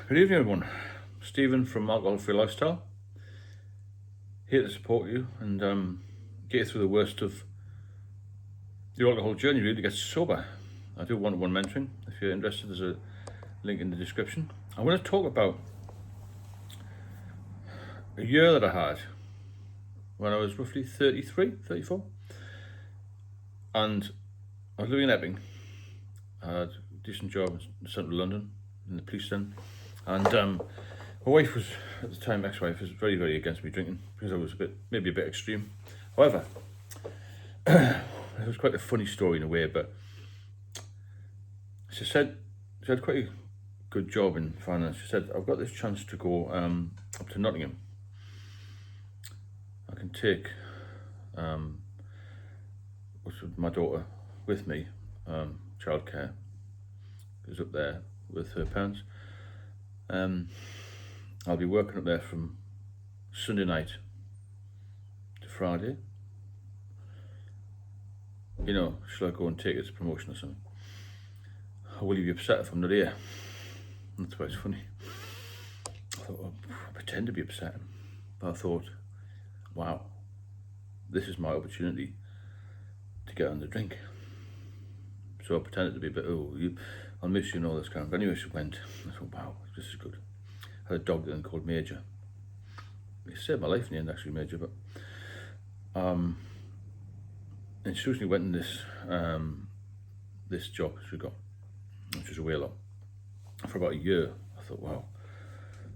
Good evening, everyone. Stephen from Alcohol-Free Lifestyle, here to support you and get you through the worst of your alcohol journey, really, to get sober. I do one-on-one mentoring. If you're interested, there's a link in the description. I want to talk about a year that I had when I was roughly 33, 34. And I was living in Epping. I had a decent job in central London, in the police then. And my wife was, at the time, ex-wife, was very, very against me drinking because I was maybe a bit extreme. However, it was quite a funny story in a way, but she had quite a good job in finance. She said, I've got this chance to go up to Nottingham. I can take my daughter with me, childcare is up there with her parents. I'll be working up there from Sunday night to Friday. You know, shall I go and take it as a promotion or something? Or will you be upset if I'm not here? That's why it's funny. I thought, well, I pretend to be upset. But I thought, wow, this is my opportunity to get on the drink. So I pretended to be a bit, I'll miss you and all this kind of. Anyway, she went. I thought, wow, this is good. I had a dog then called Major. It saved my life in the end, actually, Major. But and Susan went in this job she got, which was a whaler, for about a year. I thought, wow,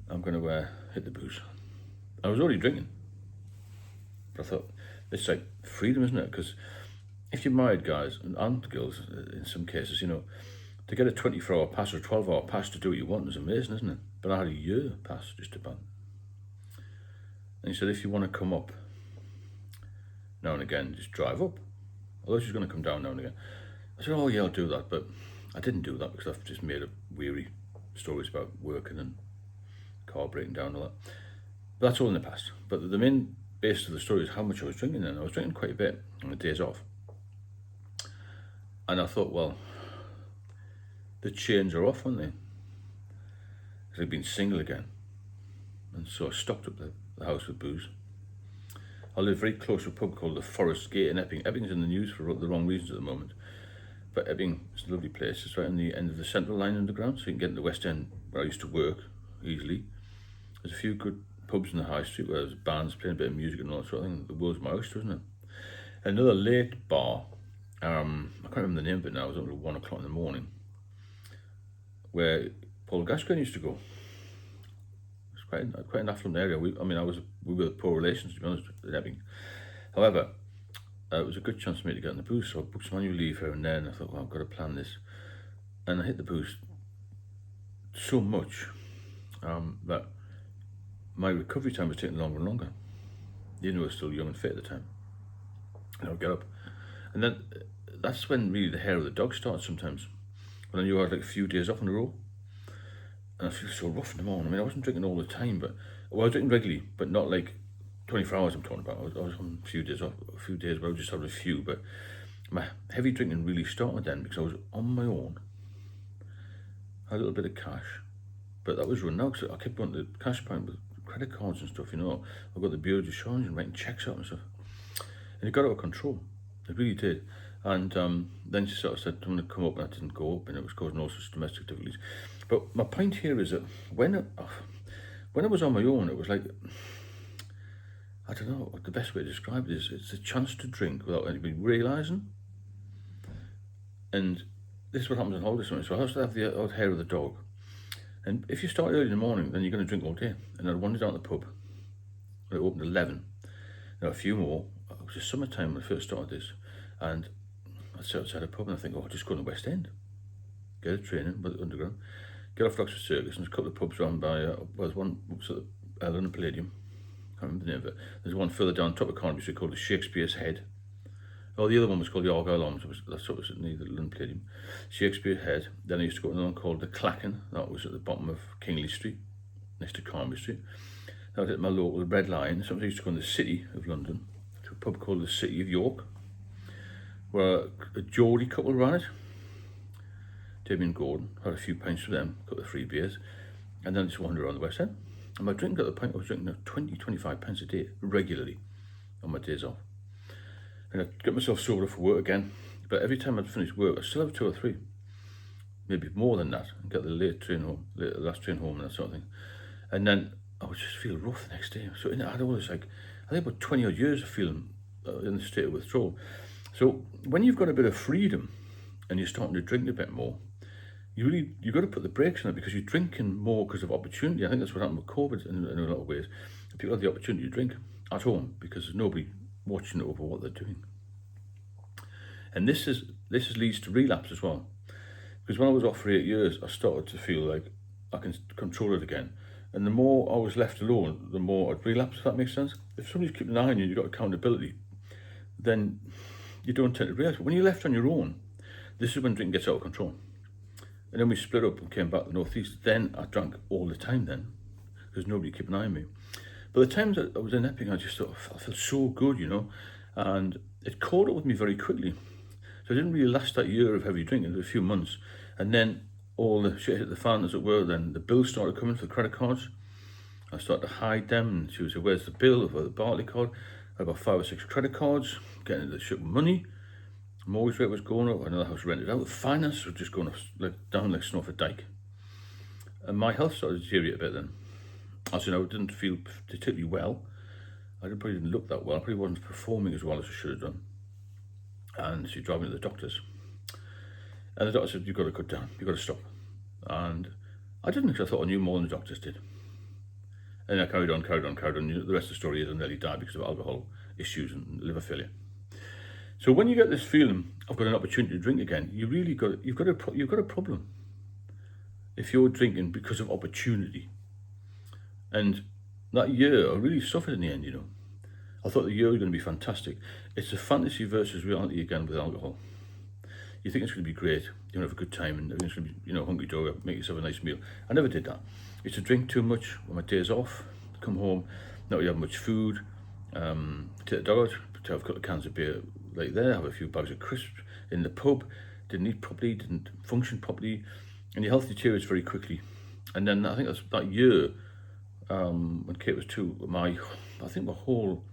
I'm going to hit the booze. I was already drinking, but I thought, it's like freedom, isn't it? Because if you're married, guys, and girls, in some cases, you know, to get a 24-hour pass or a 12-hour pass to do what you want is amazing, isn't it? But I had a year pass just about. And he said, if you want to come up now and again, just drive up. Although she's going to come down now and again. I said, oh yeah, I'll do that. But I didn't do that because I've just made up weary stories about working and car breaking down and all that. But that's all in the past. But the main basis of the story is how much I was drinking then. I was drinking quite a bit on the days off. And I thought, well, the chains are off, aren't they? Because I'd been single again. And so I stocked up the house with booze. I live very close to a pub called the Forest Gate in Epping. Epping's in the news for the wrong reasons at the moment. But Epping is a lovely place. It's right on the end of the Central Line underground, so you can get in the West End where I used to work easily. There's a few good pubs in the high street where there's bands playing a bit of music and all that sort of thing. The world's my oyster, isn't it? Another late bar, I can't remember the name of it now, it was up at 1 o'clock in the morning, where Paul Gascoigne used to go. It's quite an affluent area. We were poor relations, to be honest, in Epping. However, it was a good chance for me to get on the booze, so I booked some annual leave here and there, and I thought, well, I've got to plan this. And I hit the booze so much that my recovery time was taking longer and longer. Even though I was still young and fit at the time. And I would get up. And then that's when really the hair of the dog started sometimes. When I knew I had like a few days off in a row. And I feel so rough in the morning. I mean, I wasn't drinking all the time, but I was drinking regularly, but not like 24 hours I'm talking about. I was on a few days off, a few days where I was just having a few, but my heavy drinking really started then because I was on my own. I had a little bit of cash, but that was run out, so I kept going to the cash point with credit cards and stuff, you know. I got the bureau de change and writing checks out and stuff. And it got out of control. It really did. And then she sort of said, I'm going to come up, and I didn't go up, and it was causing all sorts of domestic difficulties. But my point here is that when I was on my own, it was like, I don't know, the best way to describe it is it's a chance to drink without anybody realising. And this is what happens on holiday sometimes. So I used to have the odd hair of the dog. And if you start early in the morning, then you're going to drink all day. And I wandered down to the pub. It opened at 11. Now a few more. It was the summertime when I first started this. And I'd sit outside a pub and I think, oh, I'll just go to the West End. Get a train in by the underground. Get off Oxford Circus, and there's a couple of pubs around by, there's one sort of London Palladium. I can't remember the name of it. There's one further down top of Carnaby Street called the Shakespeare's Head. Oh, the other one was called the Argyle Arms. That's what was near the London Palladium. Shakespeare's Head. Then I used to go to another one called the Clachan. That was at the bottom of Kingly Street, next to Carnaby Street. That was at my local Red Lion. Sometimes I used to go in the City of London to a pub called the City of York, where a Geordie couple ran it. Debbie and Gordon, had a few pints with them, got the free beers. and then I just wander around the West End. And my drink at the point, I was drinking 20, 25 pints a day regularly on my days off. And I'd get myself sober for work again, but every time I'd finish work, I'd still have 2 or 3, maybe more than that, and get the last train home and that sort of thing. And then I would just feel rough the next day. So I had all this, like, I think about 20 odd years of feeling in the state of withdrawal. So when you've got a bit of freedom and you're starting to drink a bit more, you've got to put the brakes on it, because you're drinking more because of opportunity. I think that's what happened with COVID in a lot of ways. People have the opportunity to drink at home because there's nobody watching over what they're doing. And this leads to relapse as well. Because when I was off for 8 years, I started to feel like I can control it again. And the more I was left alone, the more I'd relapse, if that makes sense. If somebody's keeping an eye on you, you've got accountability, then you don't tend to realize. But when you're left on your own, this is when drinking gets out of control. And then we split up and came back to the northeast. Then I drank all the time then, because nobody kept an eye on me. But the times that I was in Epping, I just thought, I felt so good, and it caught up with me very quickly. So I didn't really last that year of heavy drinking, a few months. And then all the shit hit the fan, as it were. Then the bills started coming for the credit cards. I started to hide them, and she would say, where's the bill for the Barclay card? I had about 5 or 6 credit cards, getting into the shit with money. Mortgage rate was going up, another house rented out. Finance was just going down like snow off a dike. And my health started to deteriorate a bit then. As you know, I didn't feel particularly well. I probably didn't look that well. I probably wasn't performing as well as I should have done. And she drove me to the doctors. And the doctor said, you've got to cut down, you've got to stop. And I didn't, because I thought I knew more than the doctors did. And I carried on. The rest of the story is I nearly died because of alcohol issues and liver failure. So when you get this feeling, I've got an opportunity to drink again, you've got a problem. If you're drinking because of opportunity. And that year, I really suffered in the end, I thought the year was going to be fantastic. It's a fantasy versus reality again with alcohol. You think it's going to be great, you're going to have a good time, and everything's going to be, hunky-dory, make yourself a nice meal. I never did that. I used to drink too much on my days off, come home, not really have much food, take the dog out, have a couple of cans of beer like there, have a few bags of crisps in the pub, didn't eat properly, didn't function properly, and your health deteriorates very quickly. And then I think that's that year, when Kate was 2, I think my whole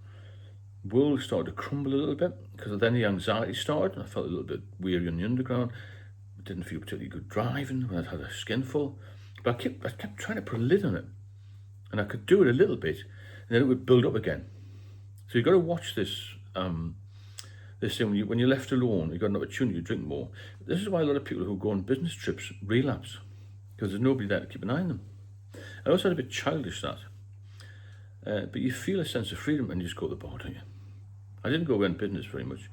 world started to crumble a little bit, because then the anxiety started, and I felt a little bit weary on the underground. I didn't feel particularly good driving when I'd had a skinful, but I kept trying to put a lid on it, and I could do it a little bit, and then it would build up again. So you've got to watch this thing when you're left alone. You've got an opportunity to drink more. This is why a lot of people who go on business trips relapse, because there's nobody there to keep an eye on them. I also had a bit childish that, but you feel a sense of freedom when you just go to the bar, don't you? I didn't go away on business very much,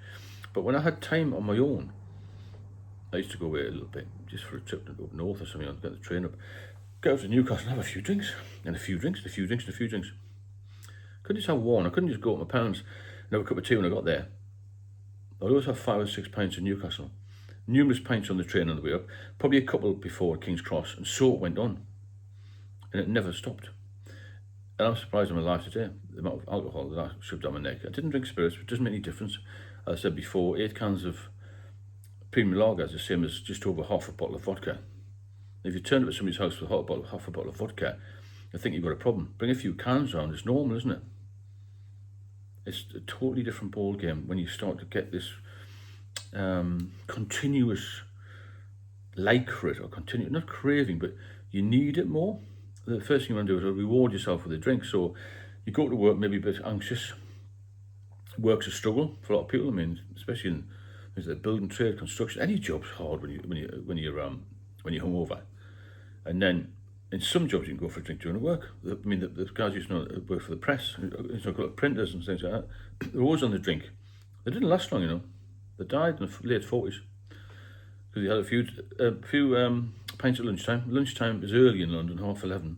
but when I had time on my own, I used to go away a little bit, just for a trip to go up north or something, get the train up, go out to Newcastle and have a few drinks, and a few drinks. Couldn't just have one. I couldn't just go up to my parents and have a cup of tea when I got there. I'd always have 5 or 6 pints in Newcastle, numerous pints on the train on the way up, probably a couple before King's Cross, and so it went on, and it never stopped. And I'm surprised in my life today, the amount of alcohol that I shoved down my neck. I didn't drink spirits, it doesn't make any difference. As I said before, 8 cans of premium lager is the same as just over half a bottle of vodka. If you turn up at somebody's house with half a bottle of vodka, I think you've got a problem. Bring a few cans around, it's normal, isn't it? It's a totally different ball game when you start to get this continuous like for it, or not craving, but you need it more. The first thing you want to do is reward yourself with a drink. So you go to work maybe a bit anxious. Work's a struggle for a lot of people. I mean, especially in the building trade, construction. Any job's hard when you're hungover. And then in some jobs you can go for a drink during work. I mean, the guys used to work for the press, printers and things like that. They're always on the drink. They didn't last long, They died in the late 40s because they had a few pints at lunchtime. Lunchtime is early in London, 11:30,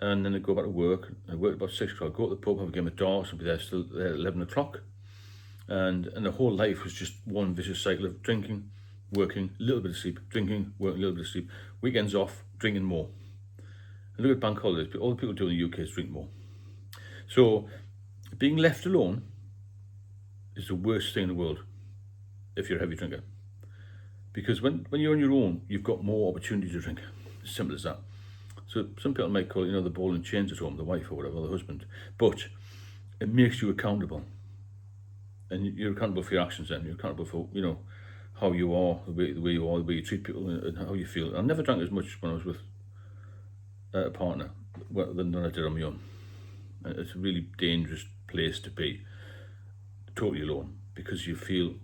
and then they go back to work. I work about 6 o'clock. Go to the pub, have a game of darts, and be there still there at 11 o'clock. And the whole life was just one vicious cycle of drinking, working, a little bit of sleep, drinking, working, a little bit of sleep. Weekends off, drinking more. And look at bank holidays. All the people do in the UK is drink more. So being left alone is the worst thing in the world if you're a heavy drinker. Because when you're on your own, you've got more opportunity to drink. As simple as that. So some people might call it, the ball and chains at home, the wife or whatever, the husband. But it makes you accountable. And you're accountable for your actions then. You're accountable for, how you are, the way you are, the way you treat people, and how you feel. I never drank as much when I was with a partner than I did on my own. And it's a really dangerous place to be, totally alone, because you feel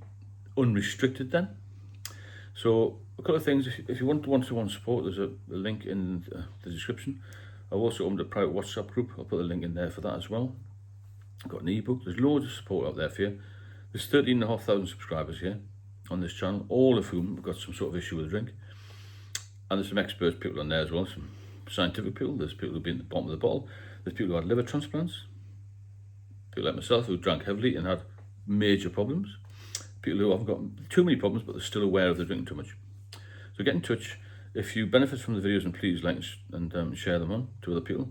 unrestricted then. So a couple of things, if you want one-to-one support, there's a link in the description. I've also opened a private WhatsApp group. I'll put the link in there for that as well. I've got an ebook. There's loads of support out there for you. There's 13,500 subscribers here on this channel, all of whom have got some sort of issue with drink. And there's some expert people on there as well, some scientific people. There's people who've been at the bottom of the bottle. There's people who had liver transplants. People like myself who drank heavily and had major problems. People who haven't got too many problems, but they're still aware of they're drinking too much. So get in touch. If you benefit from the videos, and please like and share them on to other people,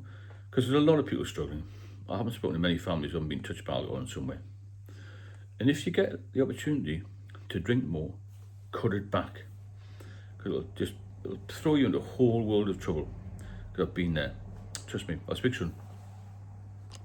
because there's a lot of people struggling. I haven't spoken to many families who haven't been touched by alcohol in some way. And if you get the opportunity to drink more, cut it back, because it'll throw you into a whole world of trouble. Because I've been there. Trust me, I'll speak soon.